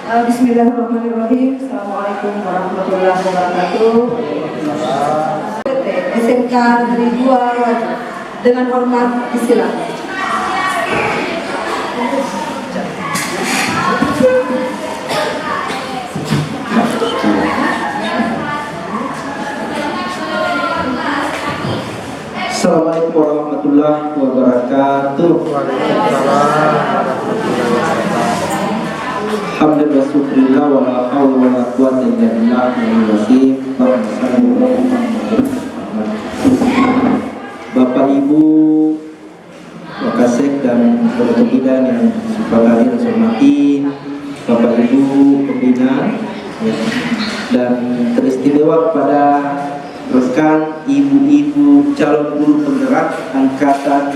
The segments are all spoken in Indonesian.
Bismillahirrahmanirrahim. Assalamualaikum warahmatullahi wabarakatuh. SMK Negeri 2 dengan hormat disilakan. Assalamualaikum warahmatullahi wabarakatuh. Alhamdulillah syukurillah wa la haula wa la quwwata illa billahil Bapak Ibu Wakasek dan Ketua Bidang yang saya hormati, Bapak Ibu pembina dan teristimewa kepada rekan ibu-ibu calon guru penggerak angkatan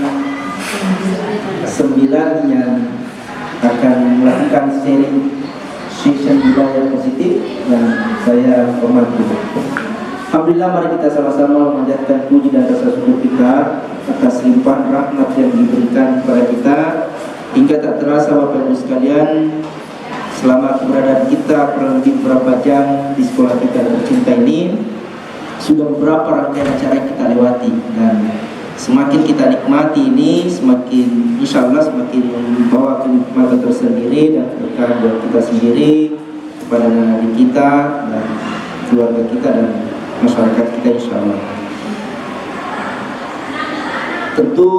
9 yang akan melakukan sharing session budaya positif yang saya hormati. Alhamdulillah, mari kita sama-sama memanjatkan puji dan rasa syukur kita atas limpahan rahmat yang diberikan kepada kita hingga tak terasa Bapak Ibu sekalian selama keberadaan kita kurang lebih beberapa jam di sekolah kita tercinta ini. Sudah beberapa rangkaian acara yang kita lewati dan semakin kita nikmati ini, semakin insya Allah semakin membawa kenikmatan tersendiri dan berkah buat kita sendiri, kepada anak kita dan keluarga kita dan masyarakat kita insya Allah. Tentu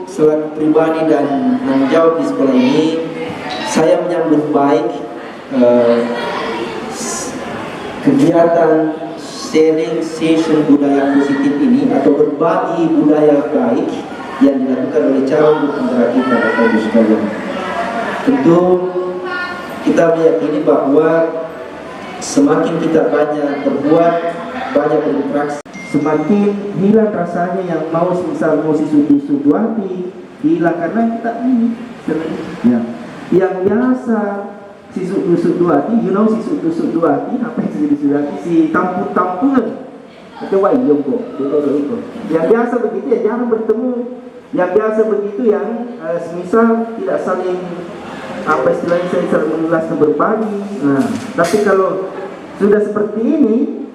selaku pribadi dan menjawab di sekolah ini, saya menyambut baik kegiatan sharing session budaya positif ini atau berbagi budaya baik yang dilakukan oleh calon guru penggerak kita, Bapak Ibu sekalian. Tentu kita meyakini bahwa semakin kita banyak berbuat, banyak berinteraksi, semakin hilang rasanya yang mau misal mau sudu-suduati hilang karena kita ini ya yang biasa si sudu-suduati, you know si sudu-suduati apa yang sudu-suduati, si tampung-tampungan itu wayong kok, itu yang biasa begitu ya jarang bertemu, yang biasa begitu yang semisal tidak saling apa istilahnya saling mengulas dan berbagi. Nah, tapi kalau sudah seperti ini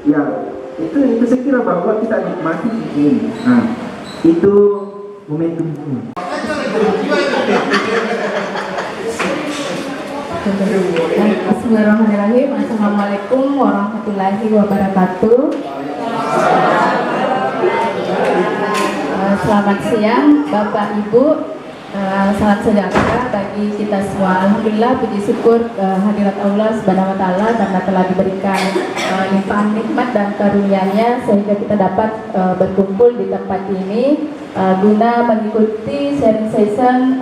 ya itu saya kira bahwa kita nikmati ini. Nah, itu momentumnya. Bismillahirrahmanirrahim. Assalamualaikum warahmatullahi wabarakatuh. Selamat siang Bapak Ibu, salam sejahtera bagi kita semua. Alhamdulillah, puji syukur hadirat Allah Subhanahu wa taala karena telah diberikan limpahan nikmat dan karunia-Nya sehingga kita dapat berkumpul di tempat ini guna mengikuti sharing session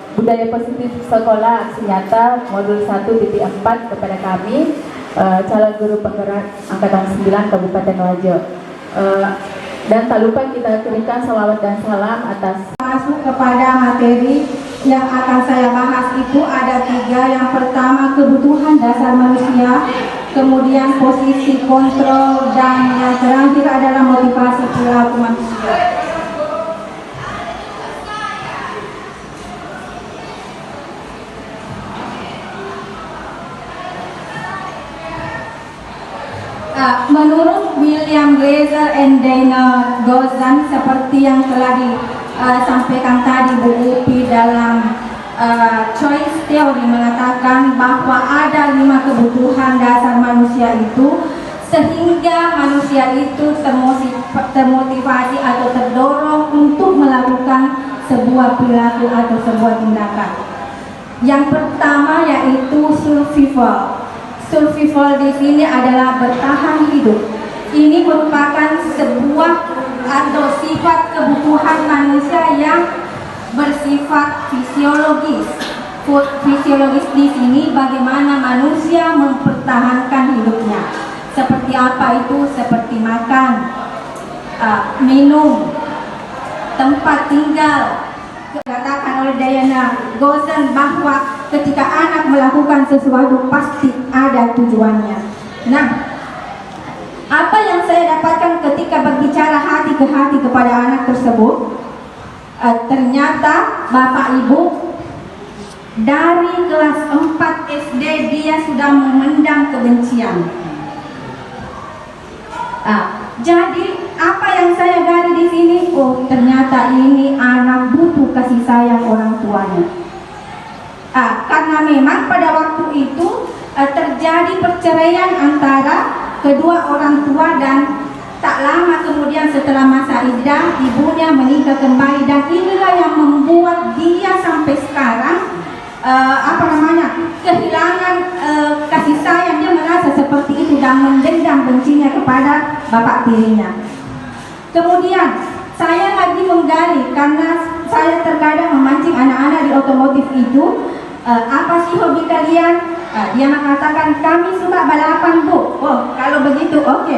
budaya positif sekolah aksi nyata modul 1.4 kepada kami calon guru penggerak angkatan 9 Kabupaten Wajo. Dan tak lupa kita kirimkan salawat dan salam atas. Masuk kepada materi yang akan saya bahas itu ada 3. Yang pertama kebutuhan dasar manusia, kemudian posisi kontrol, dan yang terakhir adalah motivasi perilaku manusia. Menurut William Glaser and Dana Gozan, seperti yang telah disampaikan tadi Bu Upi dalam choice theory mengatakan bahwa ada 5 kebutuhan dasar manusia itu sehingga manusia itu termotivasi atau terdorong untuk melakukan sebuah perilaku atau sebuah tindakan. Yang pertama yaitu survival. Survival di sini adalah bertahan hidup. Ini merupakan sebuah atau sifat kebutuhan manusia yang bersifat fisiologis. Fisiologis di sini bagaimana manusia mempertahankan hidupnya. Seperti apa itu? Seperti makan, minum, tempat tinggal. Dikatakan oleh Diana Gozan bahwa ketika anak melakukan sesuatu pasti ada tujuannya. Nah, apa yang saya dapatkan ketika berbicara hati ke hati kepada anak tersebut, ternyata Bapak Ibu Dari kelas 4 SD dia sudah memendam kebencian. Jadi apa yang saya gali di sini, oh ternyata ini anak butuh kasih sayang orang tuanya. Karena memang pada waktu itu terjadi perceraian antara kedua orang tua dan tak lama kemudian setelah masa iddah ibunya menikah kembali, dan inilah yang membuat dia sampai sekarang kehilangan kasih sayang. Dia merasa seperti itu dan mendendam bencinya kepada bapak tirinya. Kemudian saya lagi menggali karena saya terkadang memancing anak-anak di otomotif itu, apa sih hobi kalian? Dia mengatakan kami suka balapan bu. Oh kalau begitu oke.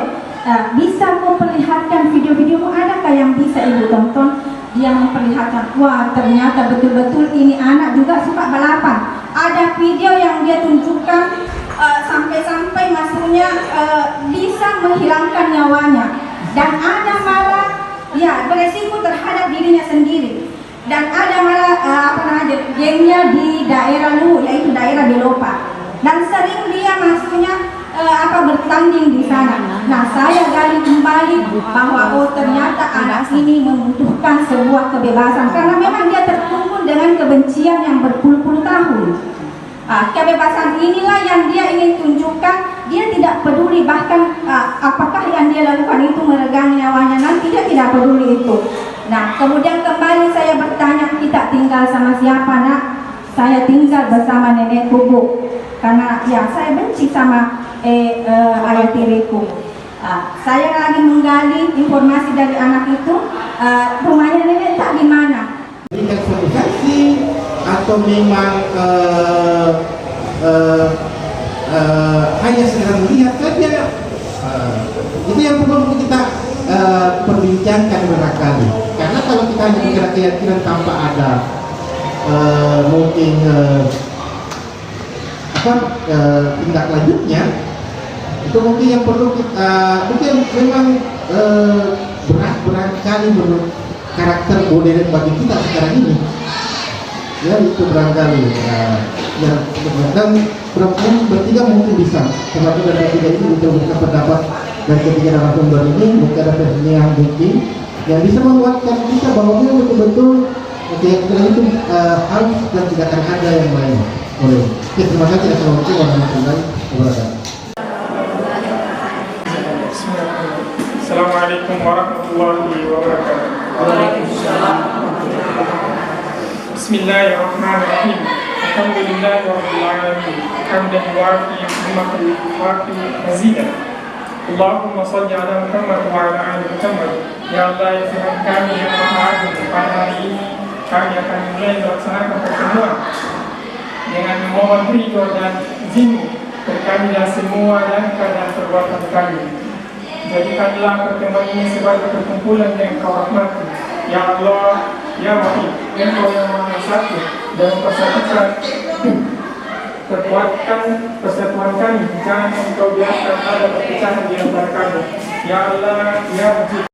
Bisa kau perlihatkan video-videomu, adakah yang bisa ibu tonton? Dia memperlihatkan, wah ternyata betul-betul ini anak juga suka balapan. Ada video yang dia tunjukkan sampai-sampai maksudnya bisa menghilangkan nyawanya, dan ada malah beresiko terhadap dirinya sendiri, dan ada malah gengnya di daerah Luwu, yaitu daerah Belopa, dan sering dia maksudnya bertanding di sana. Nah, saya gali kembali bahwa oh ternyata anak ini membutuhkan sebuah kebebasan, karena memang dia terkungkung dengan kebencian yang berpuluh-puluh tahun. Kebebasan inilah yang dia ingin tunjukkan. Dia tidak peduli bahkan apakah yang dia lakukan itu meregang nyawanya, nanti dia tidak peduli itu. Nah, kemudian kembali saya bertanya, kita tinggal sama siapa nak? Saya tinggal bersama nenekku bu, karena saya benci sama ayah tiriku. Saya lagi menggali informasi dari anak itu, rumahnya nenek tak di mana. Berikan suatu saksi atau memang hanya sekedar melihat saja, itu yang perlu kita perbincangkan barangkali. Karena kalau kita hanya bicara keyakinan tanpa ada mungkin tindak lanjutnya, itu mungkin yang perlu kita mungkin memang berat kali menurut karakter modern bagi kita sekarang ini, ya itu barangkali dan bertiga mungkin bisa termasuk dari bertiga ini untuk memberikan pendapat dari ketiga narasumber ini. Mungkin ada versinya yang mungkin yang bisa menguatkan kita bahwa memang betul-betul keyakinan itu harus dan tidak akan ada yang lain. Boleh. Terima kasih. Assalamualaikum warahmatullahi wabarakatuh. Assalamualaikum warahmatullahi wabarakatuh. Bismillahirrahmanirrahim. Alhamdulillahi rabbil alamin. Hamdan yuwafi ni'matahu yuwafi mazidah. Allahumma salli ala Muhammad wa ala ali Muhammad. Ya Allah, ya Tuhan kami yang Maha Agung, pada hari ini kami akan mulai melaksanakan pertemuan dengan memohon ridho dan izin dari kami dan semua langkah dan perbuatan kami. Jadikanlah pertemuan ini sebagai perkumpulan yang Kau rahmati. Ya Allah, Ya Wahid, Engkau yang Maha Satu, dan mempersatukan kekuatkan persatuan kami. Jangan Engkau biarkan ada perpecahan di antara kami. Ya Allah, Ya Wahid.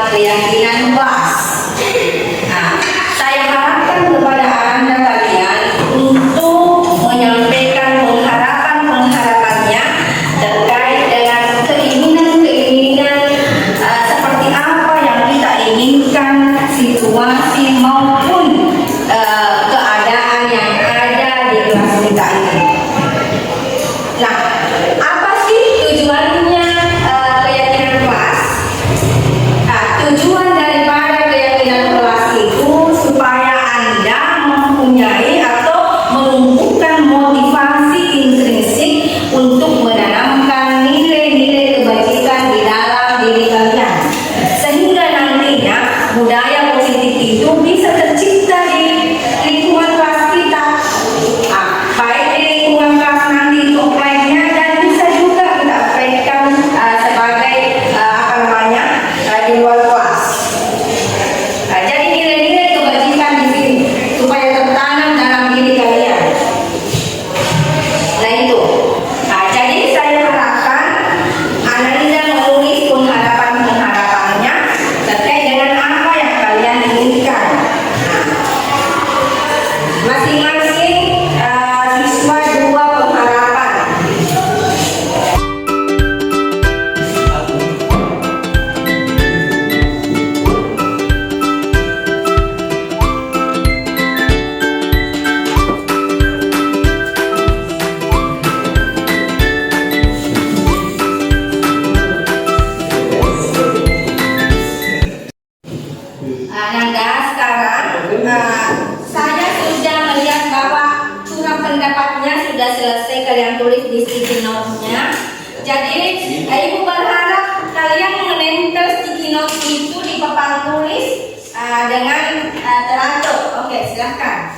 Keyakinan was. Nah, saya harapkan kepada kalian tulis di sticky note-nya. Jadi ibu berharap kalian menempel sticky note itu di papan tulis dengan teratur. Oke, silahkan.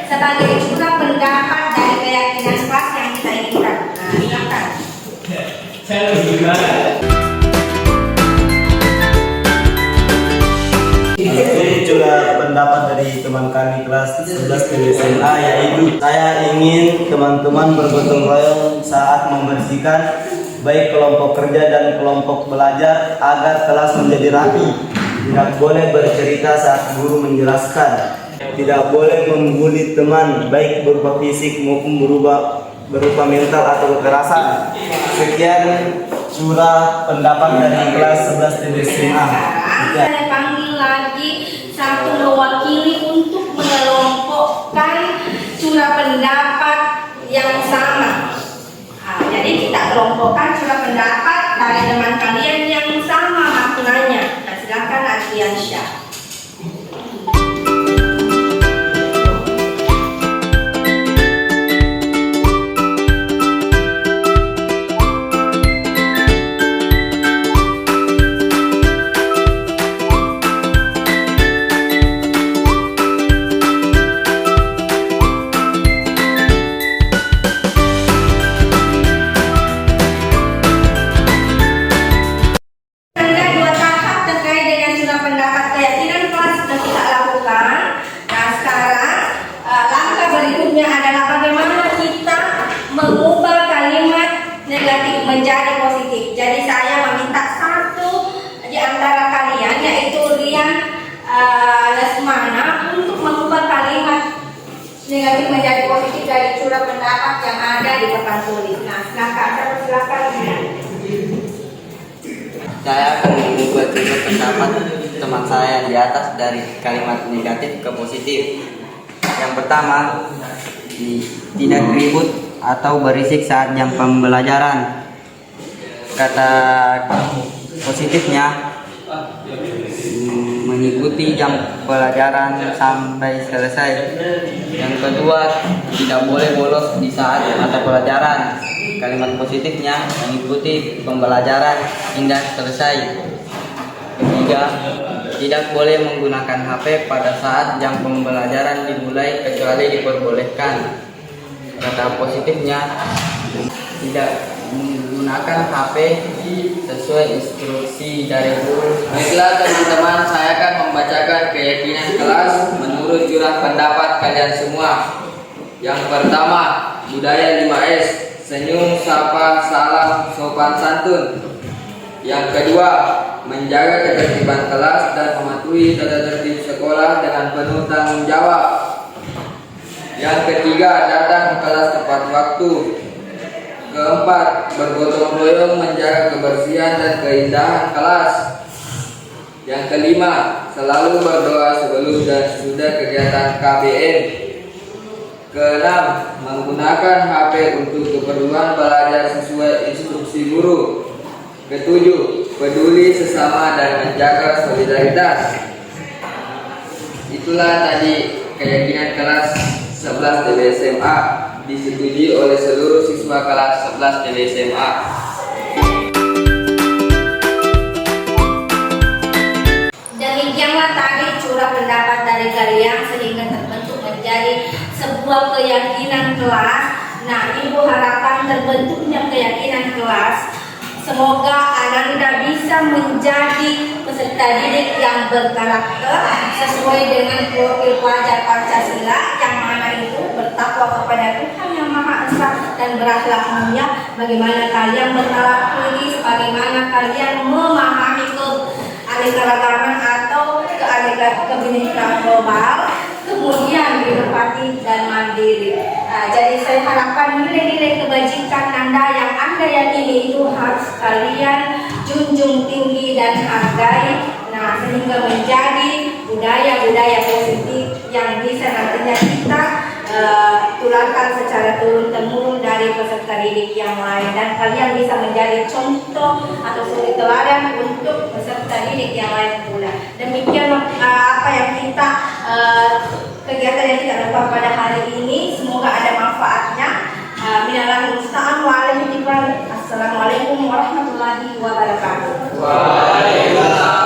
Sebagai juga pendapat dari keyakinan kelas yang kita inginkan. Nah, silakan. Ini juga pendapat dari teman kami kelas 11 SMA, yaitu saya ingin teman-teman bergotong royong saat membersihkan baik kelompok kerja dan kelompok belajar agar kelas menjadi rapi. Tidak boleh bercerita saat guru menjelaskan. Tidak boleh membuli teman baik berupa fisik maupun berupa mental atau kekerasan. Sekian surah pendapat dari kelas 11 SMA. Saya panggil lagi satu mewakili untuk mengelompokkan surah pendapat yang sama. Jadi kita kelompokkan surah pendapat dari teman kalian yang sama maknanya. Nah, silakan Adriansyah. Menjadi positif. Jadi saya meminta satu di antara kalian, yaitu Rian Lesmana, untuk mengubah kalimat negatif menjadi positif dari surah pendapat yang ada di papan tulis. Nah, silakan. Saya akan mengubah surah pendapat teman saya yang di atas dari kalimat negatif ke positif. Yang pertama, tidak ribut atau berisik saat jam pembelajaran. Kata positifnya, mengikuti jam pelajaran sampai selesai. Yang kedua, tidak boleh bolos di saat mata pelajaran. Kalimat positifnya, mengikuti pembelajaran hingga selesai. Ketiga, tidak boleh menggunakan HP pada saat jam pembelajaran dimulai kecuali diperbolehkan. Kata positifnya, tidak menggunakan HP sesuai instruksi dari guru. Baiklah teman-teman, saya akan membacakan keyakinan kelas menurut jurah pendapat kalian semua. Yang pertama, budaya 5S, senyum, sapa, salam, sopan santun. Yang kedua, menjaga ketertiban kelas dan mematuhi tata tertib sekolah dengan penuh tanggung jawab. Yang ketiga, datang ke kelas tepat waktu. Keempat, bergotong royong menjaga kebersihan dan keindahan kelas. Yang kelima, selalu berdoa sebelum dan sesudah kegiatan KBM. Keenam, menggunakan HP untuk keperluan belajar sesuai instruksi guru. Ketujuh, peduli sesama dan menjaga solidaritas. Itulah tadi keyakinan kelas 11 TB SMA, disetujui oleh seluruh siswa kelas 11 TB SMA. Demikianlah tadi curah pendapat dari kalian sehingga terbentuk menjadi sebuah keyakinan kelas. Nah, ibu harapkan terbentuknya keyakinan kelas, semoga Ananda bisa menjadi peserta didik yang berkarakter sesuai dengan profil pelajar Pancasila, yang mana itu bertakwa kepada Tuhan Yang Maha Esa dan berakhlak mulia. Bagaimana kalian bertalak tulis, bagaimana kalian memahami keanekaragaman atau kebinekaan global, kemudian inovatif dan mandiri. Jadi saya harapkan nilai-nilai kebajikan Anda yang Anda yakini itu harus kalian junjung tinggi dan hargai. Nah, sehingga menjadi budaya-budaya positif yang bisa nantinya kita tularkan secara turun-temurun dari peserta didik yang lain, dan kalian bisa menjadi contoh atau suri teladan untuk peserta didik yang lain pula. Demikian apa yang kita kegiatan yang kita lakukan pada hari ini. Semoga ada manfaatnya. Minallah musta'an wa alaihi. Assalamualaikum warahmatullahi wabarakatuh. Waalaikumsalam.